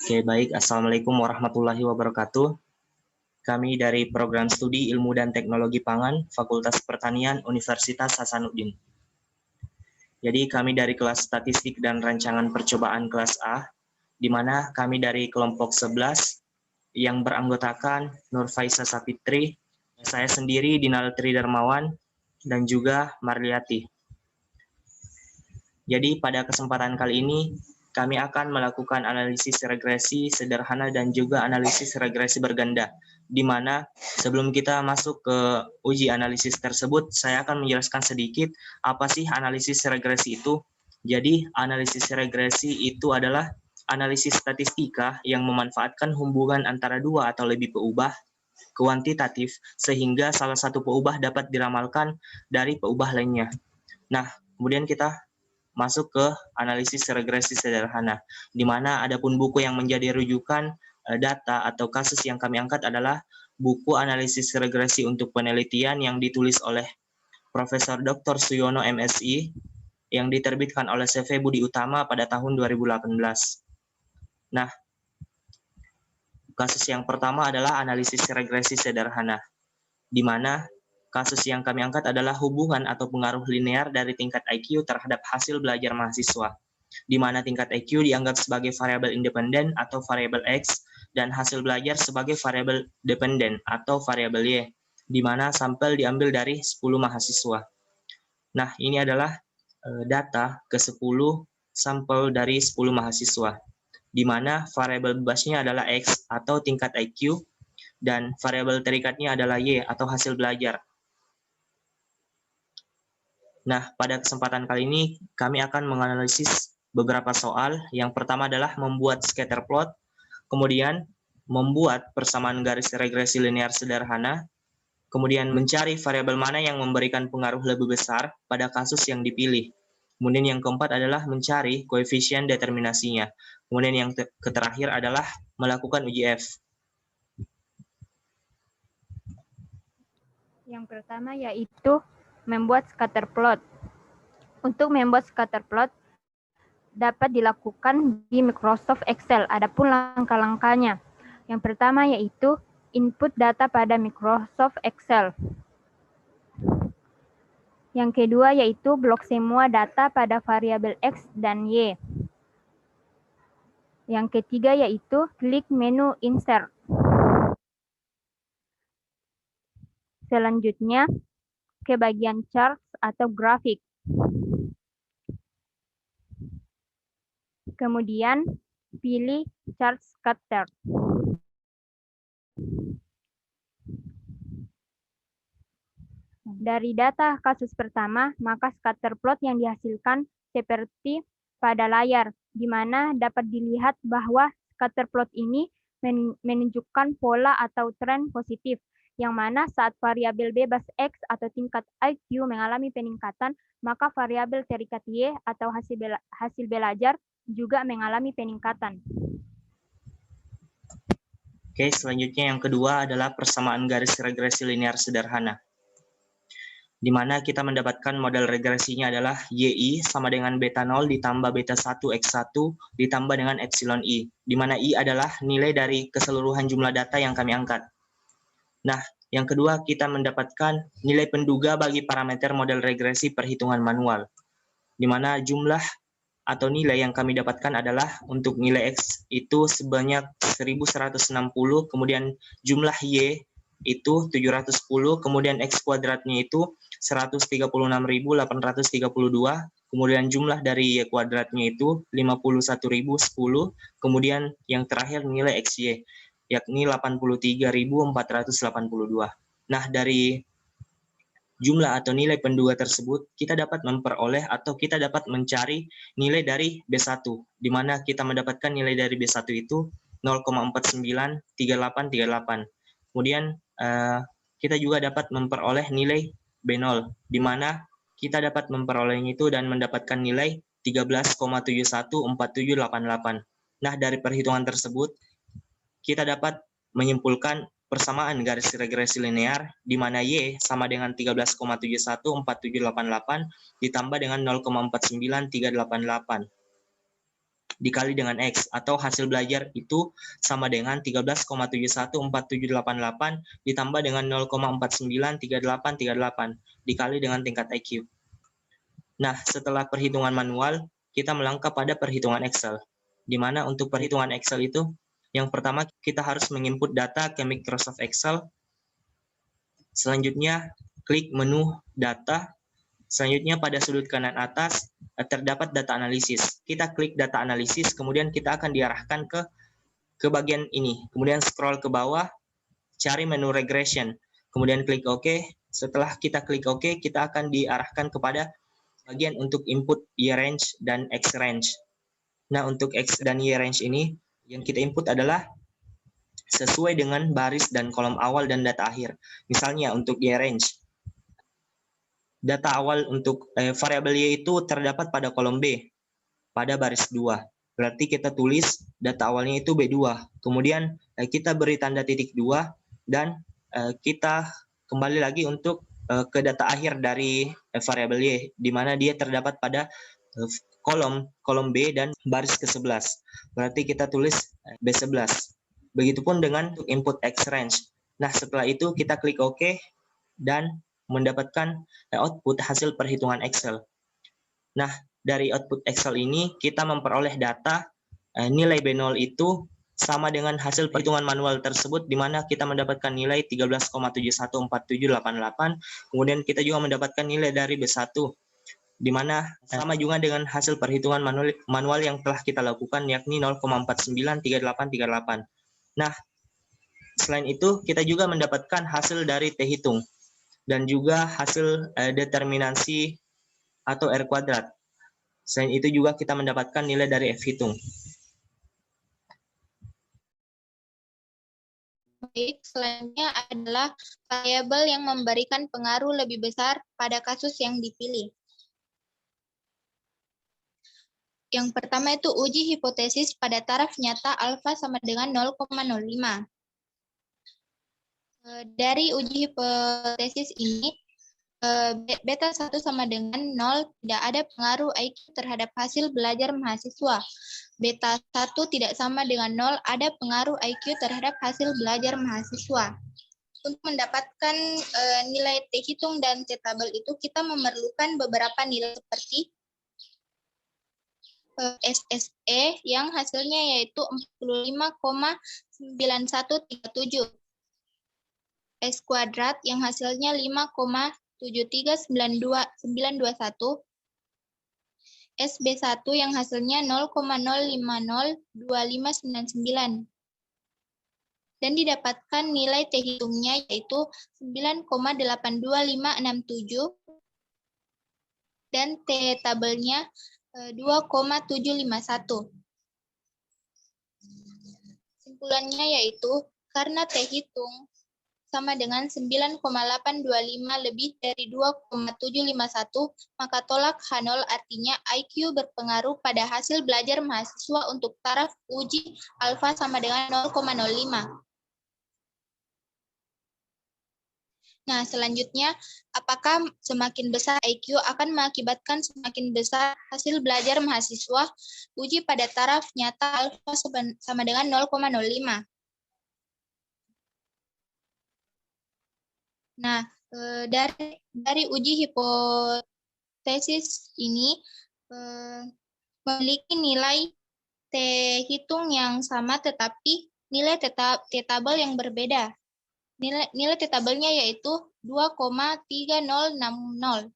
Oke, baik. Assalamualaikum warahmatullahi wabarakatuh. Kami dari Program Studi Ilmu dan Teknologi Pangan, Fakultas Pertanian, Universitas Hasanuddin. Jadi kami dari kelas Statistik dan Rancangan Percobaan kelas A, di mana kami dari kelompok 11 yang beranggotakan Nur Faisa Sapitri, saya sendiri Dinaltri Darmawan, dan juga Marliati. Jadi pada kesempatan kali ini kami akan melakukan analisis regresi sederhana dan juga analisis regresi berganda, di mana sebelum kita masuk ke uji analisis tersebut, saya akan menjelaskan sedikit apa sih analisis regresi itu. Jadi analisis regresi itu adalah analisis statistika yang memanfaatkan hubungan antara dua atau lebih peubah kuantitatif sehingga salah satu peubah dapat diramalkan dari peubah lainnya. Nah, kemudian kita masuk ke analisis regresi sederhana, di mana adapun buku yang menjadi rujukan data atau kasus yang kami angkat adalah buku analisis regresi untuk penelitian yang ditulis oleh Profesor Dr. Suyono MSI yang diterbitkan oleh CV Budi Utama pada tahun 2018. Nah, kasus yang pertama adalah analisis regresi sederhana, di mana kasus yang kami angkat adalah hubungan atau pengaruh linear dari tingkat IQ terhadap hasil belajar mahasiswa, di mana tingkat IQ dianggap sebagai variabel independen atau variabel X, dan hasil belajar sebagai variabel dependen atau variabel Y, di mana sampel diambil dari 10 mahasiswa. Nah, ini adalah data ke-10 sampel dari 10 mahasiswa, di mana variabel bebasnya adalah X atau tingkat IQ, dan variabel terikatnya adalah Y atau hasil belajar. Nah, pada kesempatan kali ini kami akan menganalisis beberapa soal. Yang pertama adalah membuat scatter plot, kemudian membuat persamaan garis regresi linear sederhana, kemudian mencari variabel mana yang memberikan pengaruh lebih besar pada kasus yang dipilih. Kemudian yang keempat adalah mencari koefisien determinasinya. Kemudian yang terakhir adalah melakukan uji F. Yang pertama yaitu membuat scatter plot. Untuk membuat scatter plot dapat dilakukan di Microsoft Excel. Adapun langkah-langkahnya. Yang pertama yaitu input data pada Microsoft Excel. Yang kedua yaitu blok semua data pada variabel X dan Y. Yang ketiga yaitu klik menu Insert. Selanjutnya ke bagian charts atau grafik. Kemudian pilih chart scatter. Dari data kasus pertama, maka scatter plot yang dihasilkan seperti pada layar, di mana dapat dilihat bahwa scatter plot ini menunjukkan pola atau tren positif, yang mana saat variabel bebas X atau tingkat IQ mengalami peningkatan, maka variabel terikat Y atau hasil belajar juga mengalami peningkatan. Oke, selanjutnya yang kedua adalah persamaan garis regresi linear sederhana, di mana kita mendapatkan model regresinya adalah YI sama dengan beta 0 ditambah beta 1 X1 ditambah dengan epsilon I, di mana I adalah nilai dari keseluruhan jumlah data yang kami angkat. Nah, yang kedua kita mendapatkan nilai penduga bagi parameter model regresi perhitungan manual, di mana jumlah atau nilai yang kami dapatkan adalah untuk nilai X itu sebanyak 1160, kemudian jumlah Y itu 710, kemudian X kuadratnya itu 136.832, kemudian jumlah dari Y kuadratnya itu 51.010, kemudian yang terakhir nilai XY, yakni 83.482. Nah, dari jumlah atau nilai penduga tersebut, kita dapat memperoleh atau kita dapat mencari nilai dari B1, di mana kita mendapatkan nilai dari B1 itu 0,493838. Kemudian kita juga dapat memperoleh nilai B0, di mana kita dapat memperolehnya itu dan mendapatkan nilai 13,714788. Nah, dari perhitungan tersebut, kita dapat menyimpulkan persamaan garis regresi linear, di mana Y sama dengan 13,714788 ditambah dengan 0,49388. dikali dengan X, atau hasil belajar itu sama dengan 13,714788 ditambah dengan 0,493838 dikali dengan tingkat IQ. Nah, setelah perhitungan manual, kita melangkah pada perhitungan Excel. Di mana untuk perhitungan Excel itu, yang pertama kita harus menginput data ke Microsoft Excel. Selanjutnya, klik menu data. Selanjutnya pada sudut kanan atas terdapat data analisis. Kita klik data analisis, kemudian kita akan diarahkan ke bagian ini. Kemudian scroll ke bawah, cari menu regression. Kemudian klik OK. Setelah kita klik OK, kita akan diarahkan kepada bagian untuk input year range dan X range. Nah, untuk X dan Y range ini yang kita input adalah sesuai dengan baris dan kolom awal dan data akhir. Misalnya untuk Y range, data awal untuk variabel Y itu terdapat pada kolom B, pada baris 2. Berarti kita tulis data awalnya itu B2. Kemudian kita beri tanda titik 2 dan kita kembali lagi untuk ke data akhir dari variabel Y, di mana dia terdapat pada kolom B dan baris ke-11. Berarti kita tulis B11. Begitupun dengan input X range. Nah, setelah itu kita klik OK dan mendapatkan output hasil perhitungan Excel. Nah, dari output Excel ini kita memperoleh data nilai B0 itu sama dengan hasil perhitungan manual tersebut, di mana kita mendapatkan nilai 13,714788. Kemudian kita juga mendapatkan nilai dari B1, di mana sama juga dengan hasil perhitungan manual yang telah kita lakukan, yakni 0,493838. Nah, selain itu kita juga mendapatkan hasil dari T hitung dan juga hasil determinasi atau R kuadrat. Selain itu juga kita mendapatkan nilai dari F hitung. Baik, selanjutnya adalah variabel yang memberikan pengaruh lebih besar pada kasus yang dipilih. Yang pertama itu uji hipotesis pada taraf nyata alfa sama dengan 0,05. Dari uji hipotesis ini, beta 1 sama dengan 0, tidak ada pengaruh IQ terhadap hasil belajar mahasiswa. Beta 1 tidak sama dengan 0, ada pengaruh IQ terhadap hasil belajar mahasiswa. Untuk mendapatkan nilai T hitung dan T tabel itu, kita memerlukan beberapa nilai seperti SSE yang hasilnya yaitu 45,9137. S kuadrat yang hasilnya 5,73921. SB1 yang hasilnya 0,0502599. Dan didapatkan nilai T hitungnya yaitu 9,82567 dan T tabelnya 2,751. Kesimpulannya yaitu karena T hitung sama dengan 9,825 lebih dari 2,751, maka tolak H0 artinya IQ berpengaruh pada hasil belajar mahasiswa untuk taraf uji alfa sama dengan 0,05. Nah, selanjutnya, apakah semakin besar IQ akan mengakibatkan semakin besar hasil belajar mahasiswa? Uji pada taraf nyata alfa sama dengan 0,05. Nah, dari uji hipotesis ini memiliki nilai T hitung yang sama tetapi nilai T tabel yang berbeda. Nilai T tabelnya yaitu 2,3060.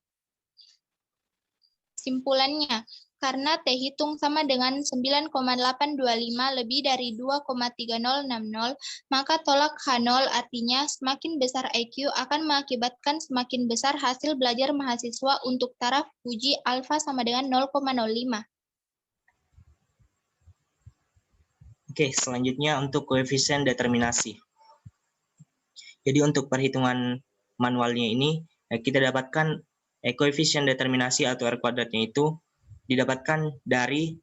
Simpulannya, karena T hitung sama dengan 9,825 lebih dari 2,3060, maka tolak H0 artinya semakin besar IQ akan mengakibatkan semakin besar hasil belajar mahasiswa untuk taraf uji alfa sama dengan 0,05. Oke, selanjutnya untuk koefisien determinasi. Jadi untuk perhitungan manualnya ini, kita dapatkan koefisien determinasi atau R kuadratnya itu didapatkan dari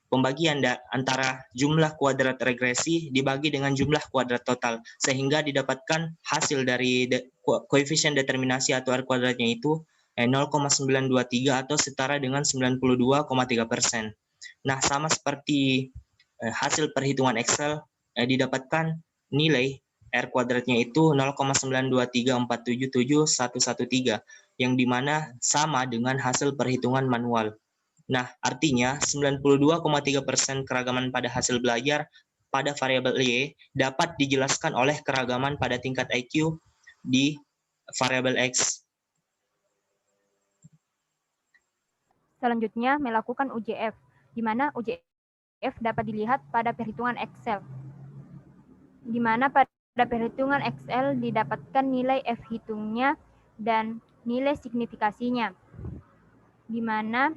pembagian antara jumlah kuadrat regresi dibagi dengan jumlah kuadrat total, sehingga didapatkan hasil dari koefisien determinasi atau R kuadratnya itu 0,923 atau setara dengan 92,3%. Nah, sama seperti hasil perhitungan Excel, didapatkan nilai R kuadratnya itu 0,923477113, yang dimana sama dengan hasil perhitungan manual. Nah, artinya 92,3% keragaman pada hasil belajar pada variabel Y dapat dijelaskan oleh keragaman pada tingkat IQ di variabel X. Selanjutnya, melakukan UJF, di mana UJF dapat dilihat pada perhitungan Excel, di mana pada perhitungan Excel didapatkan nilai F hitungnya dan nilai signifikasinya, di mana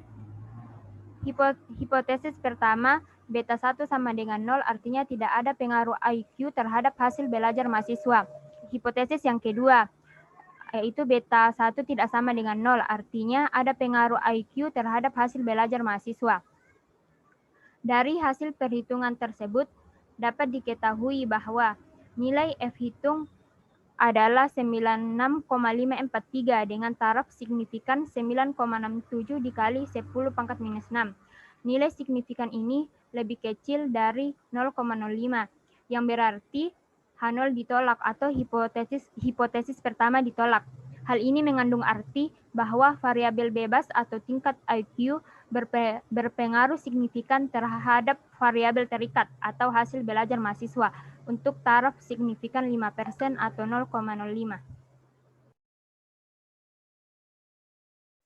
hipotesis pertama, beta 1 sama dengan 0, artinya tidak ada pengaruh IQ terhadap hasil belajar mahasiswa. Hipotesis yang kedua, yaitu beta 1 tidak sama dengan 0, artinya ada pengaruh IQ terhadap hasil belajar mahasiswa. Dari hasil perhitungan tersebut, dapat diketahui bahwa nilai F hitung adalah 96,543 dengan taraf signifikan 9,67 dikali 10 pangkat minus 6. Nilai signifikan ini lebih kecil dari 0,05, yang berarti H0 ditolak atau hipotesis pertama ditolak. Hal ini mengandung arti bahwa variabel bebas atau tingkat IQ berpengaruh signifikan terhadap variabel terikat atau hasil belajar mahasiswa untuk taraf signifikan 5% atau 0,05.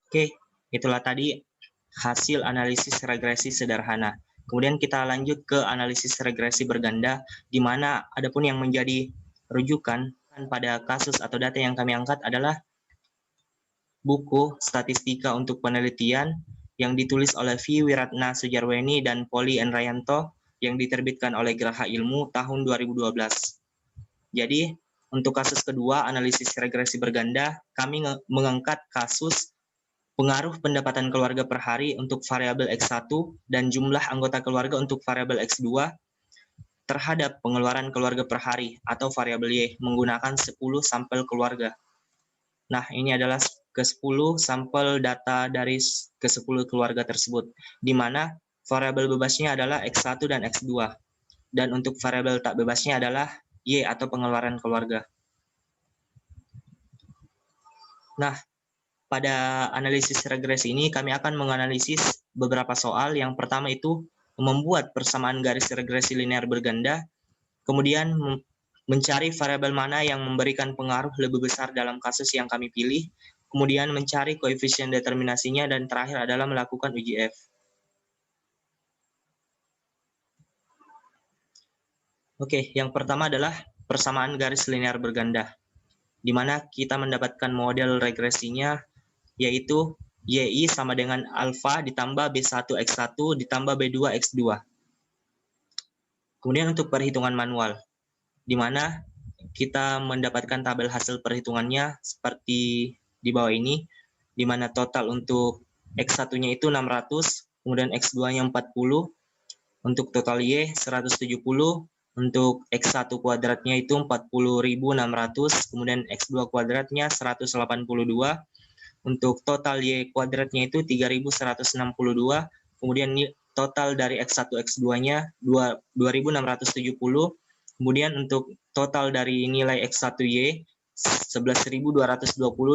Oke, itulah tadi hasil analisis regresi sederhana. Kemudian kita lanjut ke analisis regresi berganda, di mana adapun yang menjadi rujukan pada kasus atau data yang kami angkat adalah buku Statistika untuk Penelitian yang ditulis oleh V. Wiratna Sujarweni dan Poli N. Rayanto yang diterbitkan oleh Geraha Ilmu tahun 2012. Jadi, untuk kasus kedua, analisis regresi berganda, kami mengangkat kasus pengaruh pendapatan keluarga per hari untuk variabel X1 dan jumlah anggota keluarga untuk variabel X2 terhadap pengeluaran keluarga per hari atau variabel Y menggunakan 10 sampel keluarga. Nah, ini adalah ke-10 sampel data dari ke-10 keluarga tersebut, di mana variabel bebasnya adalah X1 dan X2. Dan untuk variabel tak bebasnya adalah Y atau pengeluaran keluarga. Nah, pada analisis regresi ini kami akan menganalisis beberapa soal. Yang pertama itu membuat persamaan garis regresi linear berganda, kemudian mencari variabel mana yang memberikan pengaruh lebih besar dalam kasus yang kami pilih, kemudian mencari koefisien determinasinya, dan terakhir adalah melakukan UJF. Oke, yang pertama adalah persamaan garis linear berganda, di mana kita mendapatkan model regresinya, yaitu YI sama dengan alfa ditambah B1X1 ditambah B2X2. Kemudian untuk perhitungan manual, di mana kita mendapatkan tabel hasil perhitungannya seperti di bawah ini, di mana total untuk X1-nya itu 600, kemudian X2-nya 40, untuk total Y 170, untuk X1 kuadratnya itu 40.600, kemudian X2 kuadratnya 182, untuk total Y kuadratnya itu 3.162, kemudian total dari X1 X2-nya 2.670, kemudian untuk total dari nilai X1Y 11.220,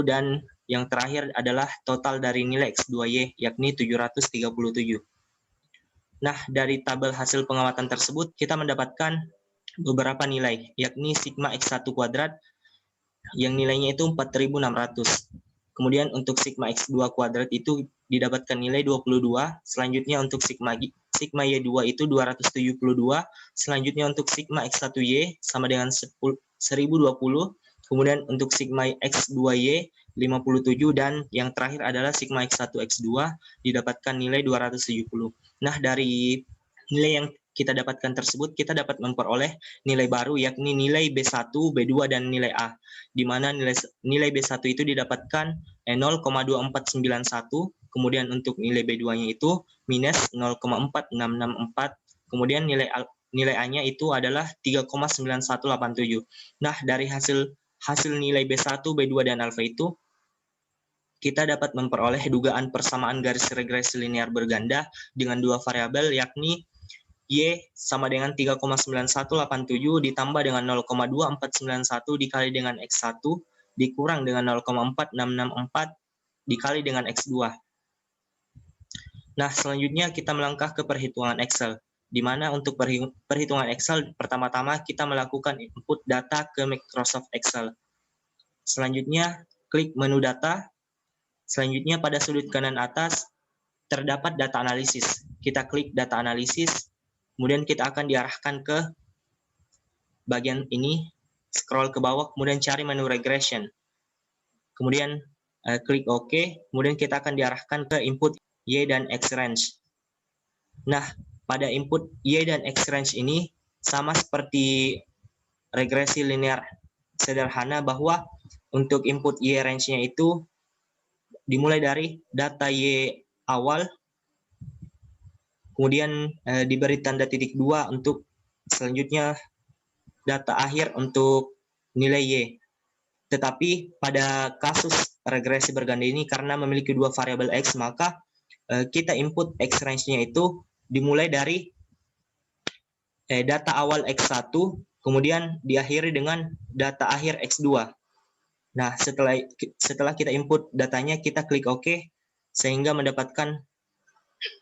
dan yang terakhir adalah total dari nilai X2Y yakni 737. Nah, dari tabel hasil pengamatan tersebut kita mendapatkan beberapa nilai, yakni sigma X1 kuadrat yang nilainya itu 4.600. Kemudian untuk sigma X2 kuadrat itu didapatkan nilai 22, selanjutnya untuk sigma Y2 itu 272, selanjutnya untuk sigma X1Y sama dengan 1020, kemudian untuk sigma X2Y 57, dan yang terakhir adalah sigma X1 X2 didapatkan nilai 270. Nah, dari nilai yang kita dapatkan tersebut, kita dapat memperoleh nilai baru, yakni nilai B1, B2, dan nilai A, di mana nilai B1 itu didapatkan 0,2491, kemudian untuk nilai B2-nya itu minus 0,4664, kemudian nilai A-nya itu adalah 3,9187. Nah, dari hasil nilai B1, B2, dan alfa itu, kita dapat memperoleh dugaan persamaan garis regresi linear berganda dengan dua variabel, yakni Y sama dengan 3,9187 ditambah dengan 0,2491 dikali dengan X1 dikurang dengan 0,4664 dikali dengan X2. Nah, selanjutnya kita melangkah ke perhitungan Excel, di mana untuk perhitungan Excel, pertama-tama kita melakukan input data ke Microsoft Excel. Selanjutnya, klik menu data. Selanjutnya, pada sudut kanan atas, terdapat data analisis. Kita klik data analisis, kemudian kita akan diarahkan ke bagian ini, scroll ke bawah, kemudian cari menu regression. Kemudian klik OK, kemudian kita akan diarahkan ke input Y dan X range. Nah, pada input Y dan X range ini sama seperti regresi linear sederhana, bahwa untuk input Y range-nya itu dimulai dari data Y awal, kemudian diberi tanda titik 2 untuk selanjutnya data akhir untuk nilai Y. Tetapi pada kasus regresi berganda ini, karena memiliki dua variabel X, maka kita input X range-nya itu dimulai dari data awal X1, kemudian diakhiri dengan data akhir X2. Nah, setelah kita input datanya, kita klik OK, sehingga mendapatkan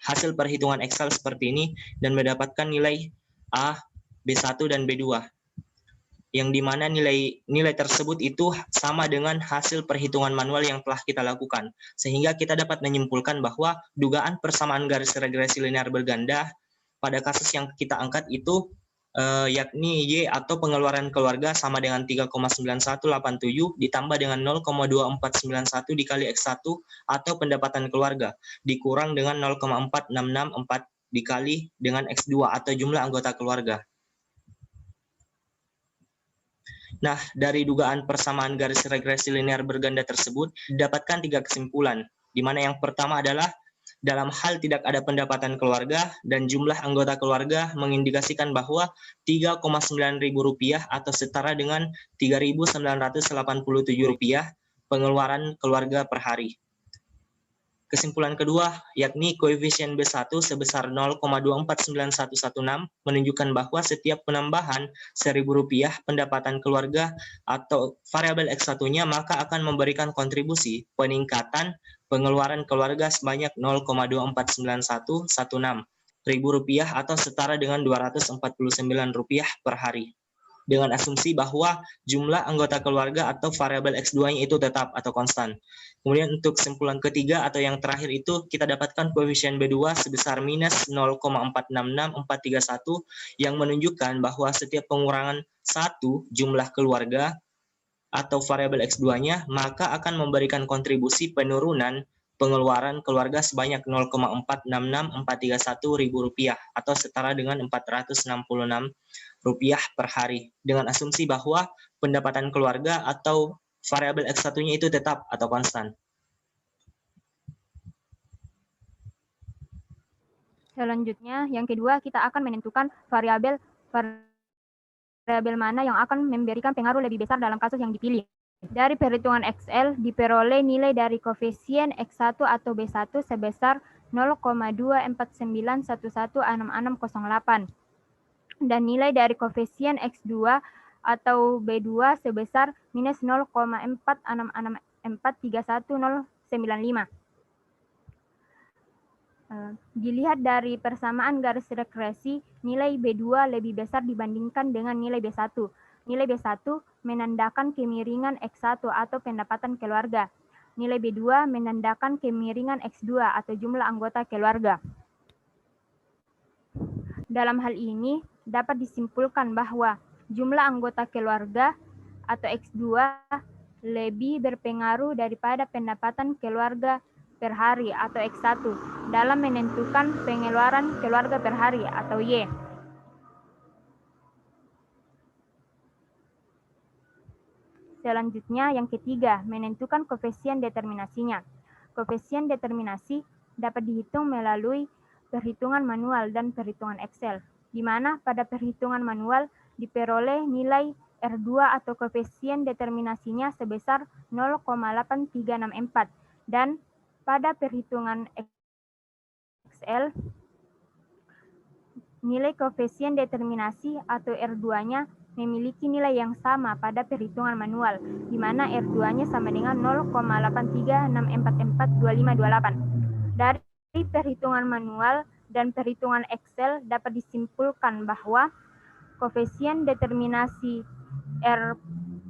hasil perhitungan Excel seperti ini, dan mendapatkan nilai A, B1, dan B2. Yang dimana nilai tersebut itu sama dengan hasil perhitungan manual yang telah kita lakukan. Sehingga kita dapat menyimpulkan bahwa dugaan persamaan garis regresi linear berganda pada kasus yang kita angkat itu yakni Y atau pengeluaran keluarga sama dengan 3,9187 ditambah dengan 0,2491 dikali X1 atau pendapatan keluarga dikurang dengan 0,4664 dikali dengan X2 atau jumlah anggota keluarga. Nah, dari dugaan persamaan garis regresi linear berganda tersebut didapatkan 3 kesimpulan, di mana yang pertama adalah dalam hal tidak ada pendapatan keluarga dan jumlah anggota keluarga mengindikasikan bahwa Rp3,9.000 atau setara dengan Rp3.987 pengeluaran keluarga per hari. Kesimpulan kedua, yakni koefisien B1 sebesar 0,249116 menunjukkan bahwa setiap penambahan Rp1.000 pendapatan keluarga atau variabel X1-nya maka akan memberikan kontribusi peningkatan pengeluaran keluarga sebanyak 0,249116 Rp1.000 atau setara dengan Rp249 per hari. Dengan asumsi bahwa jumlah anggota keluarga atau variabel X2-nya itu tetap atau konstan. Kemudian untuk kesimpulan ketiga atau yang terakhir itu kita dapatkan koefisien B2 sebesar minus 0,466431 yang menunjukkan bahwa setiap pengurangan satu jumlah keluarga atau variabel X2-nya maka akan memberikan kontribusi penurunan pengeluaran keluarga sebanyak 0,466431 Rp1.000 atau setara dengan Rp466 per hari, dengan asumsi bahwa pendapatan keluarga atau variabel X1-nya itu tetap atau konstan. Selanjutnya, yang kedua, kita akan menentukan variabel mana yang akan memberikan pengaruh lebih besar dalam kasus yang dipilih. Dari perhitungan Excel, diperoleh nilai dari koefisien X1 atau B1 sebesar 0,249116608 dan nilai dari koefisien X2 atau B2 sebesar minus 0,466431095. Dilihat dari persamaan garis regresi, nilai B2 lebih besar dibandingkan dengan nilai B1. Nilai B1 menandakan kemiringan X1 atau pendapatan keluarga. Nilai B2 menandakan kemiringan X2 atau jumlah anggota keluarga. Dalam hal ini, dapat disimpulkan bahwa jumlah anggota keluarga atau X2 lebih berpengaruh daripada pendapatan keluarga per hari atau X1 dalam menentukan pengeluaran keluarga per hari atau Y. Selanjutnya, yang ketiga, menentukan koefisien determinasinya. Koefisien determinasi dapat dihitung melalui perhitungan manual dan perhitungan Excel, di mana pada perhitungan manual diperoleh nilai R2 atau koefisien determinasinya sebesar 0,8364 Dan pada perhitungan Excel, nilai koefisien determinasi atau R2-nya memiliki nilai yang sama pada perhitungan manual, di mana R2-nya sama dengan 0,83644258. Dari perhitungan manual dan perhitungan Excel dapat disimpulkan bahwa koefisien determinasi R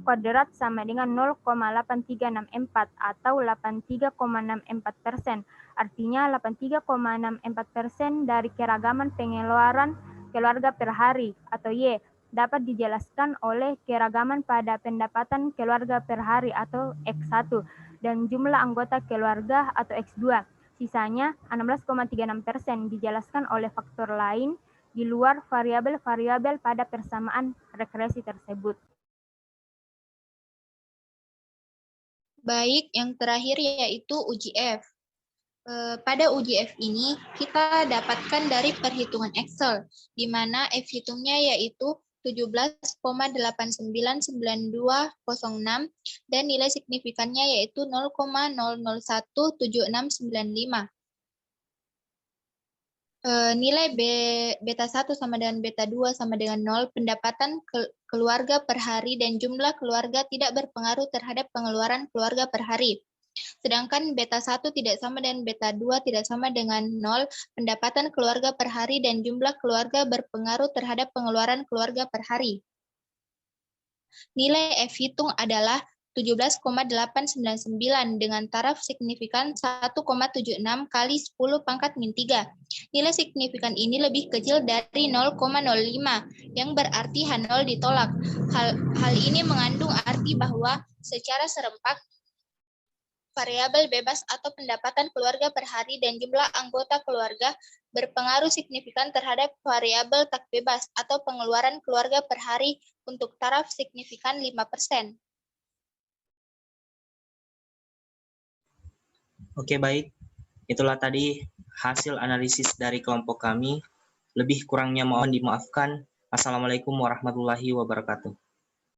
kuadrat sama dengan 0,8364 atau 83,64%. Artinya 83,64% dari keragaman pengeluaran keluarga per hari atau Y dapat dijelaskan oleh keragaman pada pendapatan keluarga per hari atau X1 dan jumlah anggota keluarga atau X2. Sisanya 16,36% dijelaskan oleh faktor lain di luar variabel-variabel pada persamaan regresi tersebut. Baik, yang terakhir yaitu uji F. Pada uji F ini, kita dapatkan dari perhitungan Excel, di mana F hitungnya yaitu 17,899206 dan nilai signifikannya yaitu 0,0017695. Nilai beta 1 sama dengan beta 2 sama dengan 0, pendapatan keluarga per hari dan jumlah keluarga tidak berpengaruh terhadap pengeluaran keluarga per hari. Sedangkan beta 1 tidak sama dengan beta 2 tidak sama dengan 0, pendapatan keluarga per hari dan jumlah keluarga berpengaruh terhadap pengeluaran keluarga per hari. Nilai F hitung adalah 17,899 dengan taraf signifikan 1,76 kali 10 pangkat min 3. Nilai signifikan ini lebih kecil dari 0,05 yang berarti H0 ditolak. Hal ini mengandung arti bahwa secara serempak variabel bebas atau pendapatan keluarga per hari dan jumlah anggota keluarga berpengaruh signifikan terhadap variabel tak bebas atau pengeluaran keluarga per hari untuk taraf signifikan 5%. Oke, baik. Itulah tadi hasil analisis dari kelompok kami. Lebih kurangnya mohon dimaafkan. Assalamualaikum warahmatullahi wabarakatuh.